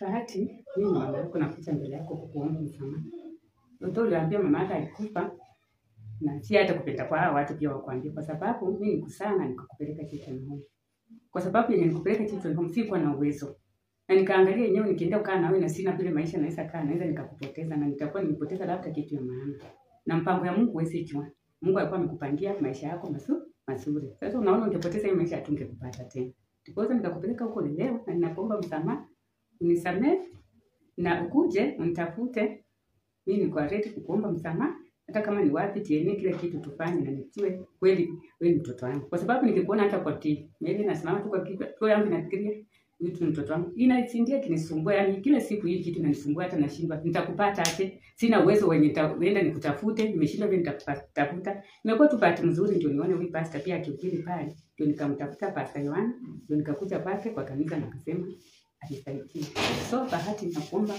Bahati, mimi mama yako nakuja mbele yako kukuomba msamaha. Ndio uliambia mama yako alikufa na si hata kupenda kwa hao watu pia wakwambia kwa sababu mimi nikusana nikakupeleka Chitonhome. Kwa sababu yenye nikupeleka Chitonhome sikuwa na uwezo. Na nikaangalia yenyewe nikienda kukaa na wewe na sina vile maisha naweza kaa naweza nikakupoteza na nitakuwa nimepoteza labda kitu ya maana. Na mpango ya Mungu wewe jua. Mungu alikuwa amekupangia maisha yako mazuri. Sasa unaona ungepoteza hiyo maisha hatungekupata tena. Ndipo nikakupeleka huko leo na ninakuomba msamaha. Unisamehe na ukuje unitafute. Mimi niko ready kukuomba msamaha. Hata kama ni wapi tieni kile kitu tufanye na nijue kweli wewe mtoto wangu. Kwa sababu nikikuona hata kwa TV, mimi nasimama tu kwa kitu kwa yangu nafikiria wewe mtoto wangu. Inanisaidia kinisumbua yani kila siku hii kitu inanisumbua hata nashindwa. Nitakupata aje? Sina uwezo wenye nitaenda nikutafute, nimeshindwa vile nitakutafuta. Nimekuwa tu bahati nzuri ndio nione huyu pastor pia akihubiri pale. Ndio nikamtafuta Pastor Yohana, ndio nikakuja kwake kwa kanisa na akasema alisaidia. So bahati nakuomba